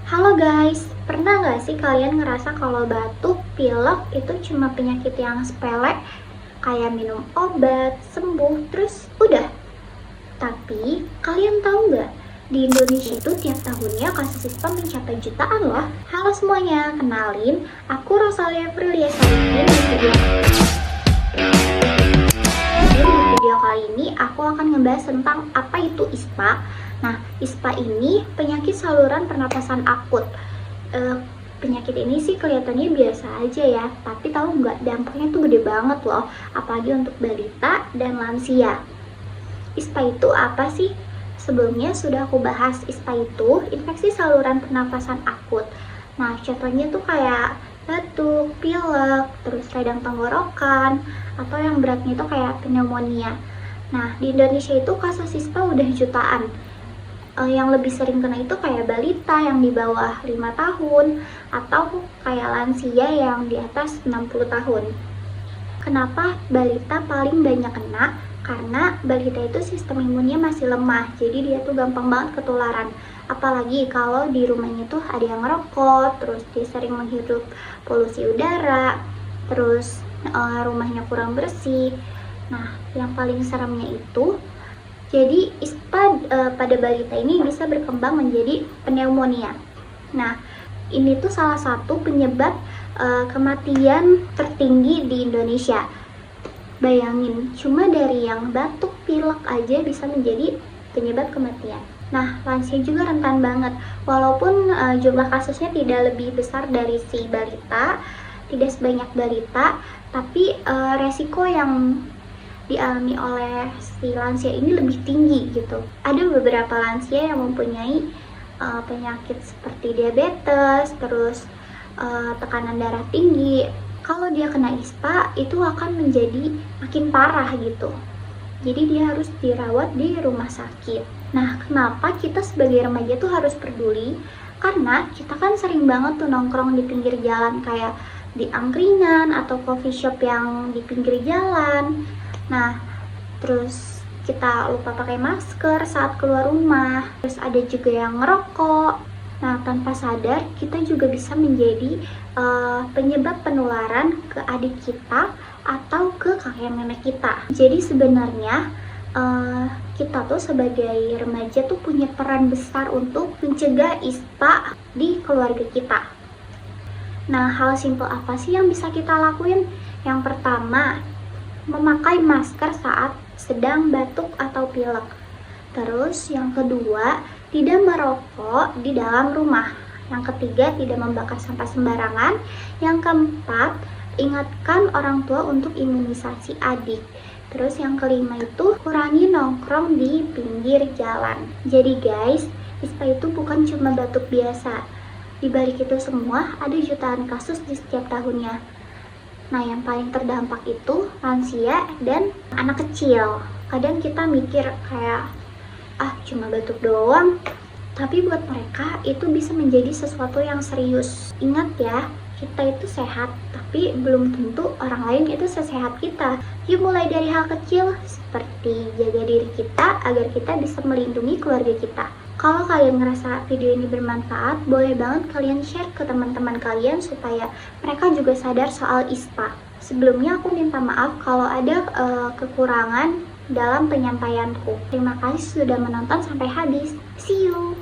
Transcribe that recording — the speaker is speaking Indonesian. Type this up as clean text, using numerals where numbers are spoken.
Halo guys, pernah nggak sih kalian ngerasa kalau batuk, pilek itu cuma penyakit yang sepele, kayak minum obat, sembuh, terus udah? Tapi, kalian tahu nggak? Di Indonesia itu tiap tahunnya kasus ispa mencapai jutaan loh. Halo semuanya, kenalin, aku Rosalia Frilia Salihin di video kali ini aku akan ngebahas tentang apa itu ispa. Nah, ISPA ini penyakit saluran pernapasan akut. Penyakit ini sih kelihatannya biasa aja ya, tapi tahu nggak dampaknya tuh gede banget loh, apalagi untuk balita dan lansia. ISPA itu apa sih? Sebelumnya sudah aku bahas, ISPA itu infeksi saluran pernapasan akut. Nah, contohnya tuh kayak batuk, pilek, terus radang tenggorokan, atau yang beratnya itu kayak pneumonia. Nah, di Indonesia itu kasus ISPA udah jutaan. Yang lebih sering kena itu kayak balita yang di bawah 5 tahun atau kayak lansia yang di atas 60 tahun. Kenapa balita paling banyak kena? Karena balita itu sistem imunnya masih lemah, jadi dia tuh gampang banget ketularan. Apalagi kalau di rumahnya tuh ada yang ngerokok, terus dia sering menghirup polusi udara, terus rumahnya kurang bersih. Nah, yang paling seremnya itu, jadi ISPA pada balita ini bisa berkembang menjadi pneumonia. Nah, ini tuh salah satu penyebab kematian tertinggi di Indonesia. Bayangin, cuma dari yang batuk pilek aja bisa menjadi penyebab kematian. Nah, lansia juga rentan banget. Walaupun jumlah kasusnya tidak lebih besar dari si balita, tidak sebanyak balita, tapi resiko yang dialami oleh si lansia ini lebih tinggi gitu. Ada beberapa lansia yang mempunyai penyakit seperti diabetes, terus tekanan darah tinggi. Kalau dia kena ISPA itu akan menjadi makin parah gitu. Jadi dia harus dirawat di rumah sakit. Nah, kenapa kita sebagai remaja tuh harus peduli? Karena kita kan sering banget tuh nongkrong di pinggir jalan, kayak di angkringan atau coffee shop yang di pinggir jalan. Nah, terus kita lupa pakai masker saat keluar rumah. Terus ada juga yang ngerokok. Nah, tanpa sadar kita juga bisa menjadi penyebab penularan ke adik kita atau ke kakek nenek kita. Jadi sebenarnya kita tuh sebagai remaja tuh punya peran besar untuk mencegah ISPA di keluarga kita. Nah, hal simpel apa sih yang bisa kita lakuin? Yang pertama, memakai masker saat sedang batuk atau pilek. Terus yang kedua, tidak merokok di dalam rumah. Yang ketiga, tidak membakar sampah sembarangan. Yang keempat, ingatkan orang tua untuk imunisasi adik. Terus yang kelima itu, kurangi nongkrong di pinggir jalan. Jadi guys, ISPA itu bukan cuma batuk biasa. Di balik itu semua, ada jutaan kasus di setiap tahunnya. Nah, yang paling terdampak itu lansia dan anak kecil. Kadang kita mikir kayak, cuma batuk doang. Tapi buat mereka itu bisa menjadi sesuatu yang serius. Ingat ya, kita itu sehat, tapi belum tentu orang lain itu sesehat kita. Yuk mulai dari hal kecil, seperti jaga diri kita agar kita bisa melindungi keluarga kita. Kalau kalian ngerasa video ini bermanfaat, boleh banget kalian share ke teman-teman kalian supaya mereka juga sadar soal ISPA. Sebelumnya aku minta maaf kalau ada kekurangan dalam penyampaianku. Terima kasih sudah menonton sampai habis. See you!